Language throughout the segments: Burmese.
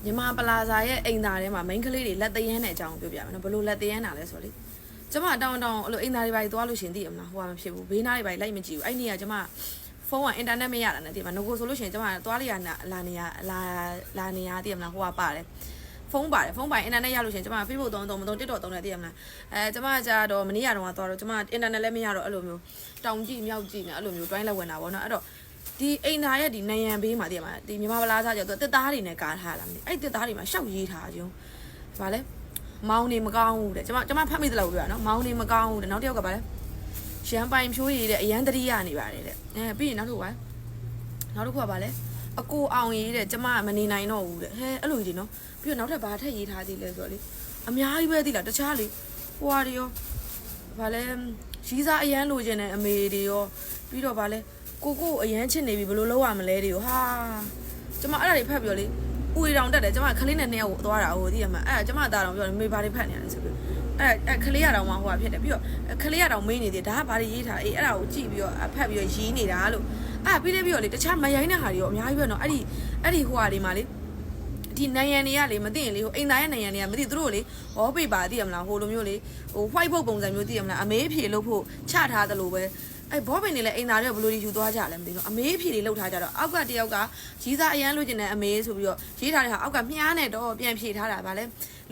မြန်မာပလာဇာရဲ့အိမ်သားထဲမှာမိန်းကလေးတွေလက်သေးရမ်းတဲ့အကြောင်းပြောပြမယ်နော်ဘလို့လက်သေးရမ်းတာလဲဆိုလေကျမတောင်းအဲ့လိုအိမ်သားတွေပါသွားလို့ရှင်သိရမလားဟိုကမဖြစ်ဘူးဘေးနားတွေပါလိုက်မကြည့်ဘူးအဲ့နေ့ကကျမဖုန်းကအင်တာနက်မရတာနဲ့သိမှာငကိုဆိုလို့ရှင်ကျမသွားလိုက်ရလာနေရသိရမလားဟိုကပါတယ်ဖုန်းပါတယ်ဖုန်းပိုင်အင်တာနက်ရလို့ရှင်ကျမ Facebook သုံးမသုံး TikTok သုံးတယ်သိရမလားကျမကြာတော့မနေ့ကတော့သွားတော့ကျမအင်တာနက်လည်းမရတော့အဲ့လိုမျိုးတောင်ကြည့်မြောက်ကြည့်နေအဲ့လိုမျိုး drive လက်ဝင်တာပေါ့နော်အဲ့တော့ဒီအိမ်သားရဲ့ဒီနိုင်ရန်ဘေးမှာတည်မှာဒီမြန်မာပလာစားကျတော့တစ်သားတွေနဲ့ကားထားလာမသိအဲ့တစ်သားတွေမှာရှောက်ရေးထားကြုံဗာလဲမောင်းနေမကောင်းဘူးတဲ့ကျမဖတ်မိသလောက်ပြောရနော်မောင်းနေမကောင်းဘူးတဲ့နောက်တစ်ယောက်ကဗာလဲရန်ပိုင်ဖြိုးရည်တဲ့အရန်တတိယနေပါတယ်တဲ့ပြီးရင်နောက်တစ်ခုကဗာလဲအကိုအောင်ရေးတဲ့ကျမမနေနိုင်တော့ဘူးတဲ့ဟဲအဲ့လိုကြီးနော်ပြီးတော့နောက်ထပ်ဗာထက်ရေးထားသေးလဲဆိုတော့လေအများကြီးပဲသိလားတခြားလေဟိုဟာတွေရောဗာလဲရီးစားအရန်လိုချင်တဲ့အမေတွေရောပြီးတော့ဗာလဲကိုအရန်ချစ်နေပြီဘယ်လိုလုပ်ရမလဲတွေကိုဟာကျမအဲ့ဒါတွေဖတ်ပြီးတော့လေဥရီတောင်တက်တယ်ကျမခလေးနဲ့2ယောက်ကိုသွားတာဟိုသိရမှာအဲ့ဒါကျမသားတော်ပြောမေဘာတွေဖတ်နေရလဲဆိုပြီးအဲ့ခလေးရတောင်မှဟိုဟာဖြစ်တယ်ပြီးတော့ခလေးရတောင်မေးနေသေးဒါကဘာတွေရေးထားအေးအဲ့ဒါကိုကြည့်ပြီးတော့ဖတ်ပြီးတော့ရေးနေတာလို့အဲ့ပြီးပြီးတော့လေတခြားမရိုင်းတဲ့ဟာတွေရောအများကြီးပဲနော်အဲ့ဒီဟိုဟာတွေမှာလေဒီနိုင်ရန်တွေကလေမသိရင်လေဟိုအိမ်သားရဲ့နိုင်ရန်တွေကမသိသူတို့လေဟောပေပါသိရမလားဟိုလိုမျိုးလေဟို white book ပုံစံမျိုးသိရမလားအမေးဖြေလို့ဖို့ချထားသလိုပဲအဲ့ဘောပင်တွေလည်းအိမ်သားတွေကဘလို့ယူသွားကြလဲမသိဘူးအမေးဖြေတွေလောက်ထားကြတော့အောက်ကတယောက်ကရီးစားအရန်လိုချင်တဲ့အမေးဆိုပြီးတော့ရေးထားတဲ့ဟာအောက်ကမြားနဲ့တော့ပြန်ဖြေထားတာဗာလဲ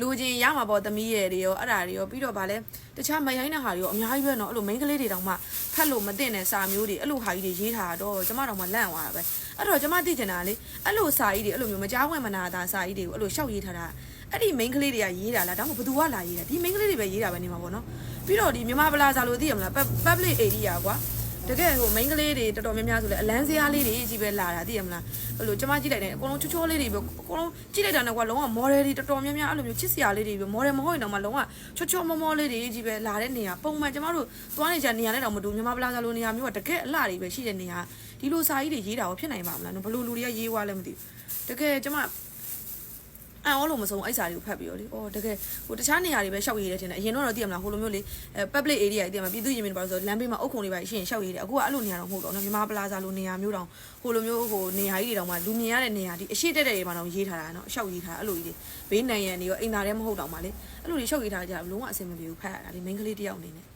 လိုချင်ရမှာပေါ့သမီးရဲ့တွေရောအဲ့ဒါတွေရောပြီးတော့ဗာလဲတခြားမရိုင်းတဲ့ဟာတွေရောအများကြီးပဲနော်အဲ့လိုမိန်းကလေးတွေတောင်မှဖတ်လို့မသိတဲ့စာမျိုးတွေအဲ့လိုဟာကြီးတွေရေးထားတော့ကျမတောင်မှလန့်သွားတာပဲအဲ့တော့ကျမသိချင်တာလေအဲ့လိုစာကြီးတွေအဲ့လိုမျိုးမကြားဝင်မနာတာစာကြီးတွေကိုအဲ့လိုရှောက်ရေးထားတာအဲ့ဒီမိန်းကလေးတွေကရေးတာလားဒါမှမဟုတ်ဘသူကလာရေးတာဒီမိန်းကလေးတွေပဲရေးတာပဲနေမှာပေါ့နော်ပြီးတော့ဒီမြန်မာပလာဇာလို့သိရမလား public area ကွာတကယ်ဟိုမိန်းကလေးတွေတော်တော်များများဆိုလဲအလန်းစရာလေးတွေကြီးပဲလာတာသိရမလားအဲ့လိုကျမကြည့်လိုက်တယ်အကုန်လုံးချောလေးတွေပဲအကုန်လုံးကြည့်လိုက်တာနဲ့ကွာလုံးဝ model တွေတော်တော်များများအဲ့လိုမျိုးချစ်စရာလေးတွေပဲ model မဟုတ်ရင်တော့မှလုံးဝချောမောလေးတွေကြီးပဲလာတဲ့နေရာပုံမှန်ကျမတို့သွားနေကြနေရာနဲ့တော့မတူမြန်မာပလာဇာလိုနေရာမျိုးကတကယ်အလှတွေပဲရှိတဲ့နေရာဒီလိုစာကြီးတွေရေးတာရောဖြစ်နိုင်ပါမလားဘလို့လူတွေကရေးွားလဲမသိဘူးတကယ်ကျမအော်လို့မဆုံးအဲ့စာတွေကိုဖတ်ပြီးတော့လေအော်တကယ်ဟိုတခြားနေရာတွေပဲရှောက်ရေးတယ်ထင်တယ်အရင်တော့သိရမလားဟိုလိုမျိုးလေ public area တွေသိရမှာပြည်သူရင်မြင်ပါလို့ဆိုလမ်းဘေးမှာအုတ်ခုံတွေပါရှင်းရှောက်ရေးတယ်အခုကအဲ့လိုနေရာတော့မဟုတ်တော့နော်မြန်မာပလာဇာလိုနေရာမျိုးတောင်ဟိုလိုမျိုးဟိုနေရာကြီးတွေတောင်မှလူမြင်ရတဲ့နေရာဒီအရှိတက်တဲ့တွေမှာတော့ရေးထားတာနော်ရှောက်ရေးထားအဲ့လိုကြီးတွေဘေးနိုင်ရန်တွေရောအိမ်သားတွေမဟုတ်တော့မှလေအဲ့လိုတွေရှောက်ရေးထားကြဘလုံးဝအဆင်မပြေဘူးဖတ်ရတာဒီမိန်းကလေးတယောက်အနေနဲ့